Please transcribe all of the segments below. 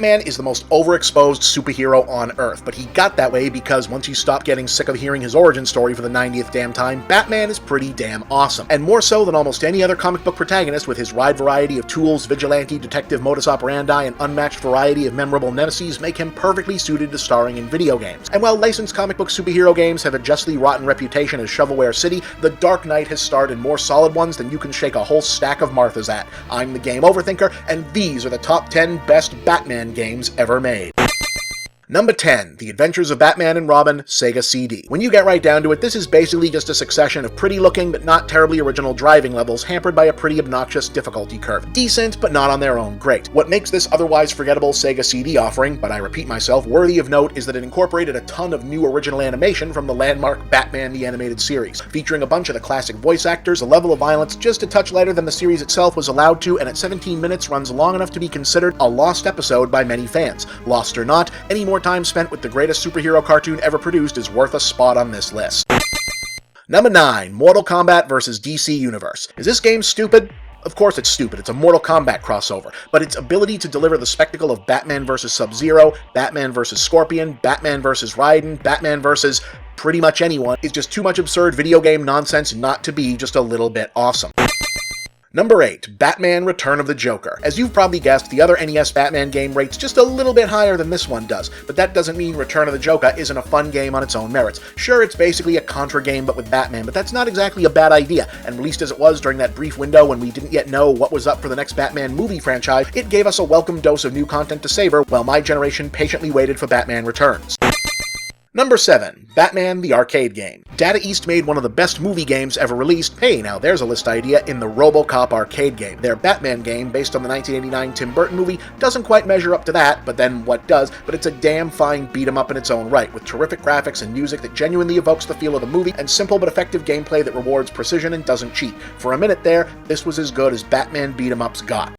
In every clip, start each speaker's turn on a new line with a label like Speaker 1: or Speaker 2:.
Speaker 1: Batman is the most overexposed superhero on Earth, but he got that way because once you stop getting sick of hearing his origin story for the 90th damn time, Batman is pretty damn awesome. And more so than almost any other comic book protagonist, with his wide variety of tools, vigilante, detective modus operandi, and unmatched variety of memorable nemesis make him perfectly suited to starring in video games. And while licensed comic book superhero games have a justly rotten reputation as shovelware city, The Dark Knight has starred in more solid ones than you can shake a whole stack of Marthas at. I'm the Game OverThinker, and these are the top 10 best Batman games ever made. Number 10, The Adventures of Batman and Robin, Sega CD. When you get right down to it, this is basically just a succession of pretty looking but not terribly original driving levels hampered by a pretty obnoxious difficulty curve. Decent, but not on their own great. What makes this otherwise forgettable Sega CD offering, but I repeat myself, worthy of note is that it incorporated a ton of new original animation from the landmark Batman the Animated Series, featuring a bunch of the classic voice actors, a level of violence just a touch lighter than the series itself was allowed to, and at 17 minutes runs long enough to be considered a lost episode by many fans. Lost or not, any more time spent with the greatest superhero cartoon ever produced is worth a spot on this list. Number 9, Mortal Kombat vs. DC Universe. Is this game stupid? Of course it's stupid, it's a Mortal Kombat crossover, but its ability to deliver the spectacle of Batman vs. Sub-Zero, Batman vs. Scorpion, Batman vs. Raiden, Batman vs. pretty much anyone is just too much absurd video game nonsense not to be just a little bit awesome. Number 8, Batman Return of the Joker. As you've probably guessed, the other NES Batman game rates just a little bit higher than this one does, but that doesn't mean Return of the Joker isn't a fun game on its own merits. Sure, it's basically a Contra game but with Batman, but that's not exactly a bad idea, and released as it was during that brief window when we didn't yet know what was up for the next Batman movie franchise, it gave us a welcome dose of new content to savor while my generation patiently waited for Batman Returns. Number 7, Batman the Arcade Game. Data East made one of the best movie games ever released, hey now there's a list idea, in the RoboCop arcade game. Their Batman game, based on the 1989 Tim Burton movie, doesn't quite measure up to that, but then what does, but it's a damn fine beat-em-up in its own right, with terrific graphics and music that genuinely evokes the feel of the movie, and simple but effective gameplay that rewards precision and doesn't cheat. For a minute there, this was as good as Batman beat-em-ups got.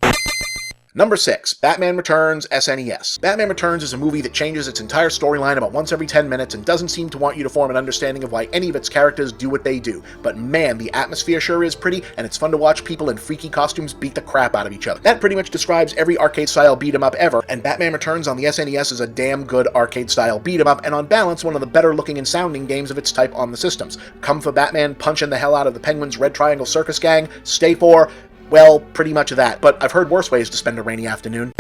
Speaker 1: Number 6, Batman Returns SNES. Batman Returns is a movie that changes its entire storyline about once every 10 minutes and doesn't seem to want you to form an understanding of why any of its characters do what they do. But man, the atmosphere sure is pretty, and it's fun to watch people in freaky costumes beat the crap out of each other. That pretty much describes every arcade-style beat-em-up ever, and Batman Returns on the SNES is a damn good arcade-style beat-em-up, and on balance, one of the better-looking and sounding games of its type on the systems. Come for Batman punching the hell out of the Penguin's Red Triangle Circus Gang, stay for, well, pretty much that, but I've heard worse ways to spend a rainy afternoon.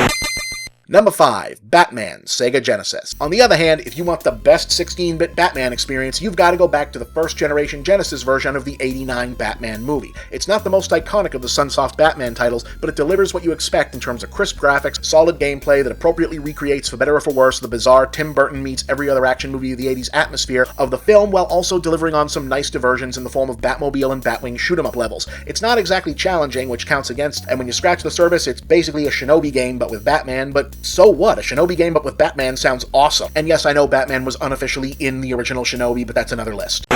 Speaker 1: Number 5, Batman, Sega Genesis. On the other hand, if you want the best 16-bit Batman experience, you've got to go back to the first-generation Genesis version of the '89 Batman movie. It's not the most iconic of the Sunsoft Batman titles, but it delivers what you expect in terms of crisp graphics, solid gameplay that appropriately recreates, for better or for worse, the bizarre Tim Burton meets every other action movie of the '80s atmosphere of the film, while also delivering on some nice diversions in the form of Batmobile and Batwing shoot-em-up levels. It's not exactly challenging, which counts against, and when you scratch the surface, it's basically a Shinobi game but with Batman, but so what? A Shinobi game but with Batman sounds awesome. And yes, I know Batman was unofficially in the original Shinobi, but that's another list.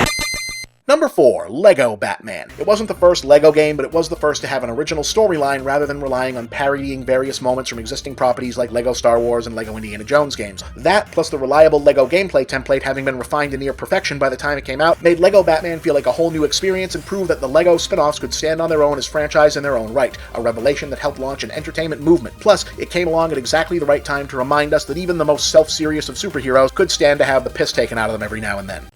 Speaker 1: Number 4, Lego Batman. It wasn't the first Lego game, but it was the first to have an original storyline rather than relying on parodying various moments from existing properties like Lego Star Wars and Lego Indiana Jones games. That, plus the reliable Lego gameplay template having been refined to near perfection by the time it came out, made Lego Batman feel like a whole new experience and proved that the Lego spin-offs could stand on their own as franchise in their own right, a revelation that helped launch an entertainment movement. Plus, it came along at exactly the right time to remind us that even the most self-serious of superheroes could stand to have the piss taken out of them every now and then.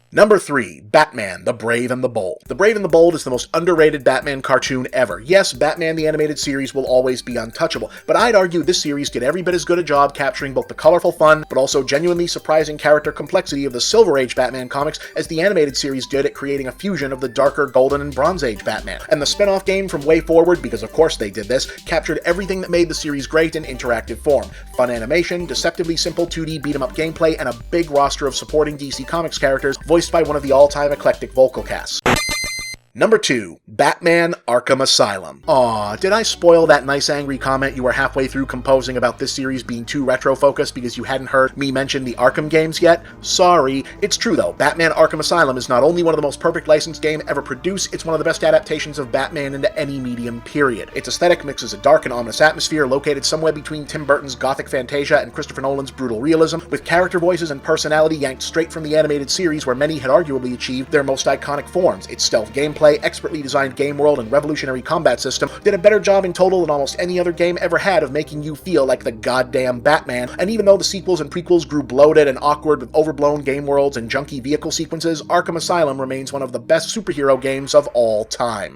Speaker 1: Number 3, Batman, the Brave and the Bold. The Brave and the Bold is the most underrated Batman cartoon ever. Yes, Batman the Animated Series will always be untouchable, but I'd argue this series did every bit as good a job capturing both the colorful fun, but also genuinely surprising character complexity of the Silver Age Batman comics as the animated series did at creating a fusion of the darker Golden and Bronze Age Batman. And the spin-off game from Way Forward, because of course they did this, captured everything that made the series great in interactive form. Fun animation, deceptively simple 2D beat-em-up gameplay, and a big roster of supporting DC Comics characters, voiced by one of the all-time eclectic vocal casts. Number 2, Batman Arkham Asylum. Aw, did I spoil that nice angry comment you were halfway through composing about this series being too retro-focused because you hadn't heard me mention the Arkham games yet? Sorry. It's true though, Batman Arkham Asylum is not only one of the most perfect licensed games ever produced, it's one of the best adaptations of Batman into any medium, period. Its aesthetic mixes a dark and ominous atmosphere located somewhere between Tim Burton's gothic fantasia and Christopher Nolan's brutal realism, with character voices and personality yanked straight from the animated series where many had arguably achieved their most iconic forms. Its stealth gameplay, free-to-play, expertly designed game world and revolutionary combat system did a better job in total than almost any other game ever had of making you feel like the goddamn Batman, and even though the sequels and prequels grew bloated and awkward with overblown game worlds and junky vehicle sequences, Arkham Asylum remains one of the best superhero games of all time.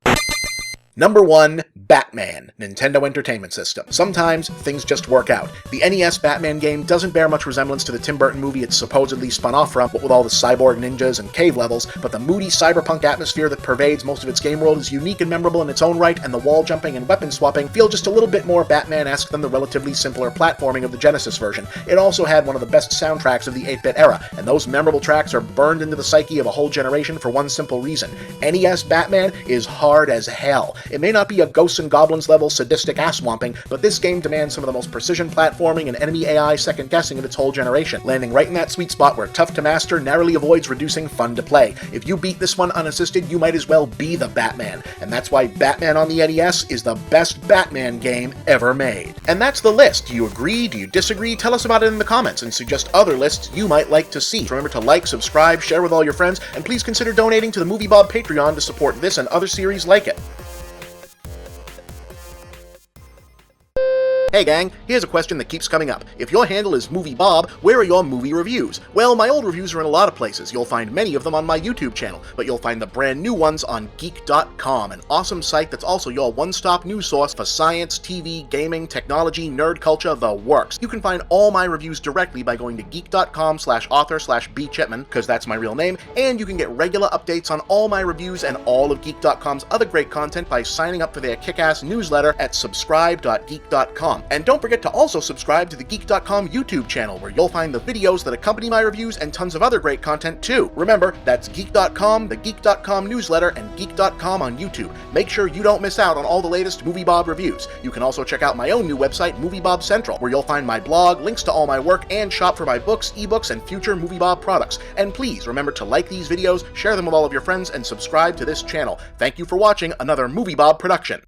Speaker 1: Number 1, Batman, Nintendo Entertainment System. Sometimes, things just work out. The NES Batman game doesn't bear much resemblance to the Tim Burton movie it's supposedly spun off from, what with all the cyborg ninjas and cave levels, but the moody cyberpunk atmosphere that pervades most of its game world is unique and memorable in its own right, and the wall jumping and weapon swapping feel just a little bit more Batman-esque than the relatively simpler platforming of the Genesis version. It also had one of the best soundtracks of the 8-bit era, and those memorable tracks are burned into the psyche of a whole generation for one simple reason. NES Batman is hard as hell. It may not be a Ghosts and Goblins level sadistic ass-swamping, but this game demands some of the most precision platforming and enemy AI second-guessing of its whole generation, landing right in that sweet spot where tough to master narrowly avoids reducing fun to play. If you beat this one unassisted, you might as well be the Batman, and that's why Batman on the NES is the best Batman game ever made. And that's the list. Do you agree? Do you disagree? Tell us about it in the comments, and suggest other lists you might like to see. Remember to like, subscribe, share with all your friends, and please consider donating to the Movie Bob Patreon to support this and other series like it. Hey gang, here's a question that keeps coming up. If your handle is Movie Bob, where are your movie reviews? Well, my old reviews are in a lot of places. You'll find many of them on my YouTube channel, but you'll find the brand new ones on Geek.com, an awesome site that's also your one-stop news source for science, TV, gaming, technology, nerd culture, the works. You can find all my reviews directly by going to geek.com/author/bchipman, because that's my real name, and you can get regular updates on all my reviews and all of Geek.com's other great content by signing up for their kick-ass newsletter at subscribe.geek.com. And don't forget to also subscribe to the Geek.com YouTube channel, where you'll find the videos that accompany my reviews and tons of other great content too. Remember, that's Geek.com, the Geek.com newsletter, and Geek.com on YouTube. Make sure you don't miss out on all the latest Movie Bob reviews. You can also check out my own new website, Movie Bob Central, where you'll find my blog, links to all my work, and shop for my books, ebooks, and future Movie Bob products. And please remember to like these videos, share them with all of your friends, and subscribe to this channel. Thank you for watching another Movie Bob production.